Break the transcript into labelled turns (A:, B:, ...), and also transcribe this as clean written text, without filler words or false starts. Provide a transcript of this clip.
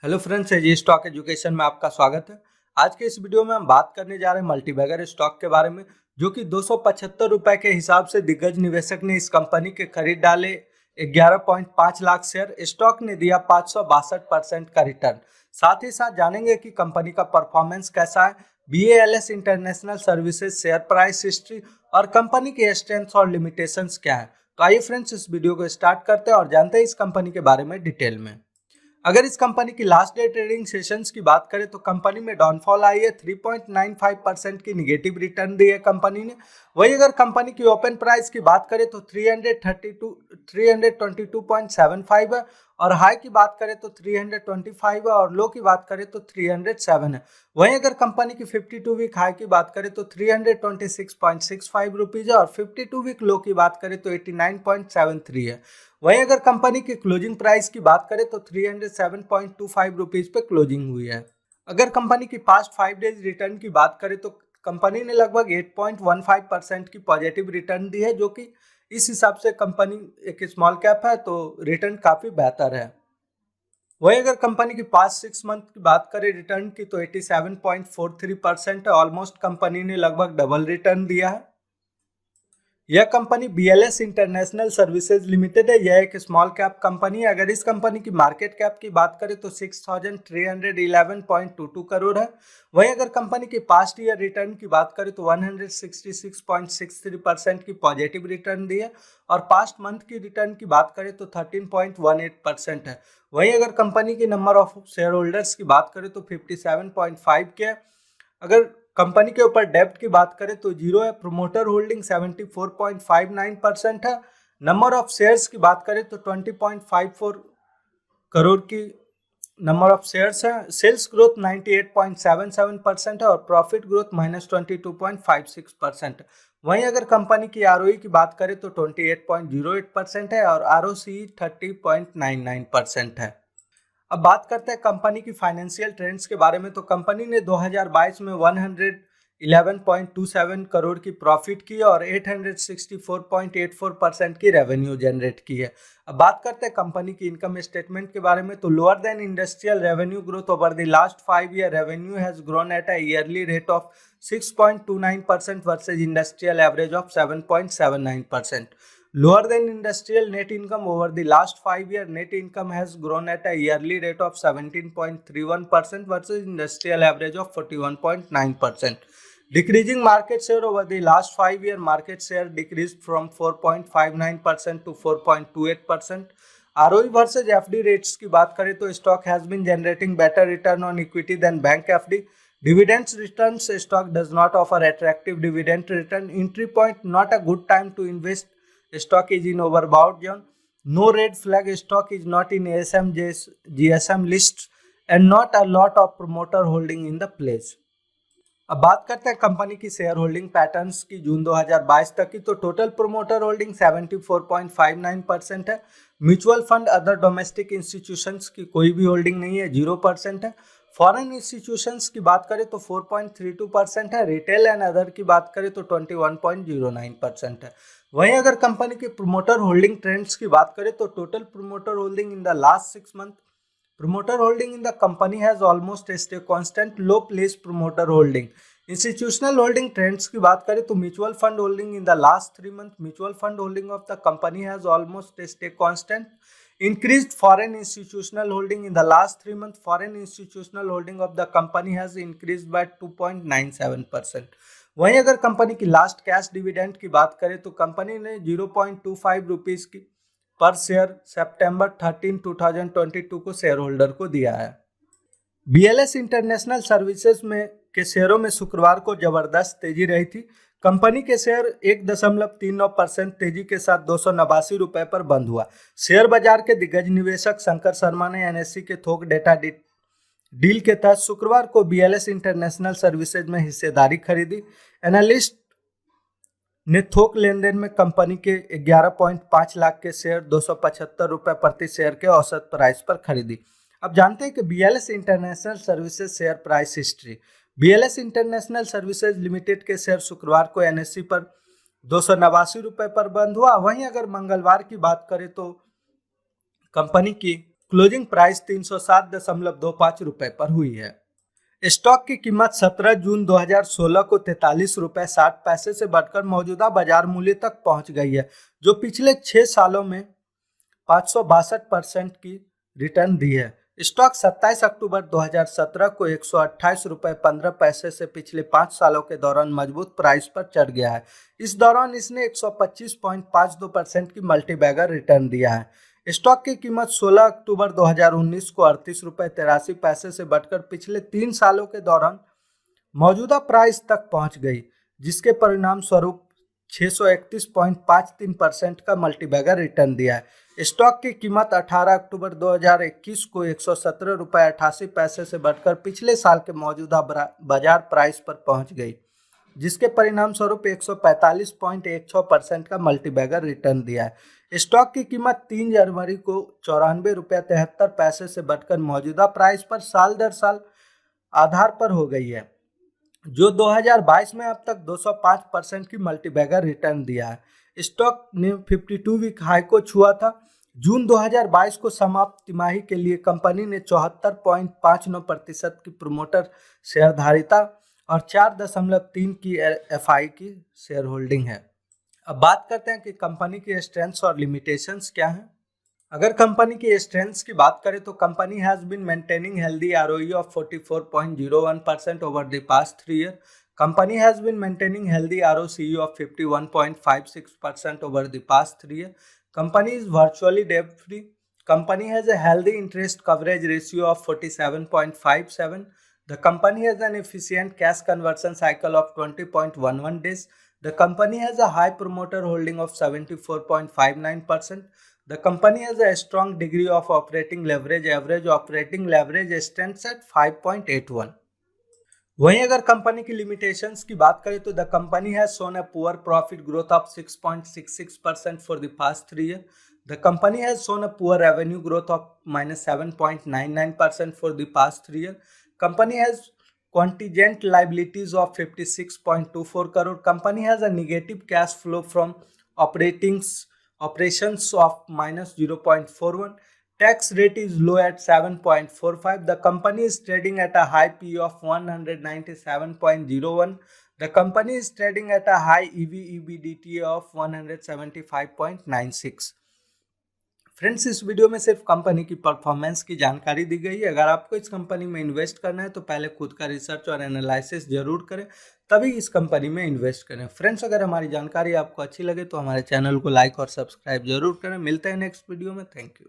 A: Hello friends, एजी stock education में आपका स्वागत है। आज के इस वीडियो में हम बात करने जा रहे हैं मल्टीबैगर स्टॉक के बारे में, जो कि 275 रुपए के हिसाब से दिग्गज निवेशक ने इस कंपनी के खरीद डाले 11.5 लाख शेयर। स्टॉक ने दिया 562% का रिटर्न। साथ ही साथ जानेंगे कि कंपनी का परफॉर्मेंस कैसा है, BALS international services share price history और कंपनी के स्ट्रेंथ्स और लिमिटेशंस क्या है। तो आइए फ्रेंड्स, इस वीडियो को स्टार्ट करते हैं और जानते हैं इस कंपनी के बारे में डिटेल में। अगर इस कंपनी की लास्ट डे ट्रेडिंग सेशंस की बात करें तो कंपनी में डाउनफॉल आई है। 3.95% की निगेटिव रिटर्न दी है कंपनी ने। वही अगर कंपनी की ओपन प्राइस की बात करें तो 322.75 है और हाई की बात करें तो 325 है और लो की बात करें तो 307 है। वहीं अगर कंपनी की 52 वीक हाई की बात करें तो 326.65 रुपीज है और 52 वीक लो की बात करें तो 89.73 है। वहीं अगर कंपनी की क्लोजिंग प्राइस की बात करें तो 307.25 रुपीज पे क्लोजिंग हुई है। अगर कंपनी की पास्ट 5 डेज रिटर्न की बात करें तो कंपनी ने लगभग 8.15% की पॉजिटिव रिटर्न दी है, जो कि इस हिसाब से कंपनी एक स्मॉल कैप है तो रिटर्न काफी बेहतर है। वहीं अगर कंपनी की पास्ट 6 मंथ की बात करें रिटर्न की तो 87.43% है। ऑलमोस्ट कंपनी ने लगभग डबल रिटर्न दिया है। यह company BLS international services limited है। यह एक स्मॉल कैप कंपनी है। अगर इस कंपनी की मार्केट कैप की बात करें तो 6,311.22 करोड़ है। वहीं अगर कंपनी की पास्ट ईयर रिटर्न की बात करें तो 166.63% की पॉजिटिव रिटर्न दी है और पास्ट मंथ की रिटर्न की बात करें तो 13.18% है। वहीं अगर कंपनी की नंबर ऑफ शेयर होल्डर्स की बात करें तो 57.5 के है। अगर कंपनी के ऊपर डेब्ट की बात करें तो जीरो है। प्रोमोटर होल्डिंग 74.59% है। नंबर ऑफ शेयर्स की बात करें तो 20.54 करोड़ की नंबर ऑफ शेयर्स है। सेल्स ग्रोथ 98.77% है और प्रॉफिट ग्रोथ -22.56%। वहीं अगर कंपनी की ROE की बात करें तो 28.08% है और ROCE 30.99% है। अब बात करते हैं कंपनी की फाइनेंशियल ट्रेंड्स के बारे में। तो कंपनी ने 2022 में 111.27 करोड़ की प्रॉफिट की और 864.84% की रेवेन्यू जनरेट की है। अब बात करते हैं कंपनी की इनकम स्टेटमेंट के बारे में। तो lower than industrial revenue growth over the last 5 year revenue has grown at a yearly rate of 6.29% versus industrial average of 7.79%. Lower than industrial net income over the last 5 year net income has grown at a yearly rate of 17.31% versus industrial average of 41.9%. Decreasing market share over the last 5 year market share decreased from 4.59% to 4.28%. ROE versus FD rates की बात करें तो stock has been generating better return on equity than bank FD. Dividends returns stock does not offer attractive dividend return. Entry point not a good time to invest. Stock is in overbought zone. No red flag stock is not in ASM GSM lists and not a lot of promoter holding in the place. अब बात करते हैं company की share holding patterns की जून 2022 तक की। तो total promoter holding 74.59% है। Mutual fund other domestic institutions की कोई भी होल्डिंग नहीं है, 0% है। फॉरेन इंस्टीट्यूशंस की बात करें तो 4.32% है। रिटेल एंड अदर की बात करें तो 21.09% है। वहीं अगर कंपनी की प्रोमोटर होल्डिंग ट्रेंड्स की बात करें तो total promoter holding in the last 6 month promoter holding in the company has almost stay constant. Low place promoter holding. Institutional holding trends की बात करें तो mutual fund holding in the last 3 month mutual fund holding of the company has almost stay constant. Increased foreign institutional holding in the last 3 months. Foreign institutional holding of the company has increased by 2.97%. वहीं अगर company की last cash dividend की बात करें तो company ने 0.25 rupees की पर शेयर सितंबर 13, 2022 को शेयर होल्डर को दिया है। BLS इंटरनेशनल सर्विसेज में के शेयरों में शुक्रवार को जबरदस्त तेजी रही थी। कंपनी के शेयर 1.39% तेजी के साथ 289 रुपए पर बंद हुआ। शेयर बाजार के दिग्गज निवेशक शंकर शर्मा ने NSE के थोक डेटा डील के तहत शुक्रवार को BLS इंटरनेशनल सर्विसेज में हिस्सेदारी खरीदी। एनालिस्ट ने थोक लेन देन में कंपनी के 11.5 लाख के शेयर 275 रुपए प्रति शेयर के औसत प्राइस पर खरीदी। अब जानते हैं कि BLS international services share price history. BLS international services limited के शेयर शुक्रवार को NSE पर 289 रुपए पर बंद हुआ। वहीं अगर मंगलवार की बात करें तो कंपनी की क्लोजिंग प्राइस 307.25 रुपए पर हुई है। स्टॉक की कीमत 17 जून 2016 को 43 रुपए 60 पैसे से बढ़कर मौजूदा बाजार मूल्य तक पहुंच गई है, जो पिछले 6 सालों में 562% की रिटर्न दी है। स्टॉक 27 अक्टूबर 2017 को 128 रुपए 15 पैसे से पिछले 5 सालों के दौरान मजबूत प्राइस पर चढ़ गया है। इस दौरान इसने 125.52% की मल्टीबैगर रिटर्न दिया है। स्टॉक की कीमत 16 अक्टूबर 2019 को 38 रुपए 83 पैसे से बढ़कर पिछले 3 सालों के दौरान मौजूदा प्राइस तक पहुंच गई, जिसके परिणाम स्वरूप 631.53% का मल्टीबैगर रिटर्न दिया है। स्टॉक की कीमत 18 अक्टूबर 2021 को 117 रुपए 88 पैसे से बढ़कर पिछले साल के मौजूदा बाजार प्राइस पर पहुंच गई, जिसके परिणाम स्वरूप 145.16% का मल्टीबैगर रिटर्न दिया है। स्टॉक की कीमत 3 जनवरी को 94 रुपये 73 पैसे से बढ़कर मौजूदा प्राइस पर साल दर साल आधार पर हो गई है, जो 2022 में अब तक 205% की मल्टीबैगर रिटर्न दिया है। स्टॉक ने 52 वीक हाई को छुआ था। जून 2022 को समाप्त तिमाही के लिए कंपनी ने 74.59% की प्रोमोटर शेयरधारिता और 4.3 की एफआई की शेयर होल्डिंग है। अब बात करते हैं कि कंपनी की स्ट्रेंथ्स और लिमिटेशंस क्या हैं। अगर कंपनी की स्ट्रेंथ्स की बात करें तो company has been maintaining healthy ROE of 44.01% over the past 3 year. Company has been maintaining healthy ROCE of 51.56% over the past 3 years. Company is virtually debt free. Company has a healthy interest coverage ratio of 47.57. The company has an efficient cash conversion cycle of 20.11 days. The company has a high promoter holding of 74.59%. The company has a strong degree of operating leverage. Average operating leverage stands at 5.81. वहीं अगर company की limitations की बात करें तो the company has shown a poor profit growth of 6.66% for the past 3 year. The company has shown a poor revenue growth of -7.99% for the past 3 year. Company has contingent liabilities of 56.24 crore. Company has a negative cash flow from operations of -0.41. Tax rate is low at 7.45. The company is trading at a high PE of 197.01. The company is trading at a high EV/EBITDA of 175.96. Friends, इस video में सिर्फ company की performance की जानकारी दी गई है। अगर आपको इस कंपनी में इन्वेस्ट करना है तो पहले खुद का रिसर्च और एनालिसिस जरूर करें, तभी इस कंपनी में इन्वेस्ट करें। फ्रेंड्स, अगर हमारी जानकारी आपको अच्छी लगे तो हमारे चैनल को लाइक और सब्सक्राइब जरूर करें। मिलते हैं नेक्स्ट वीडियो में। Thank you.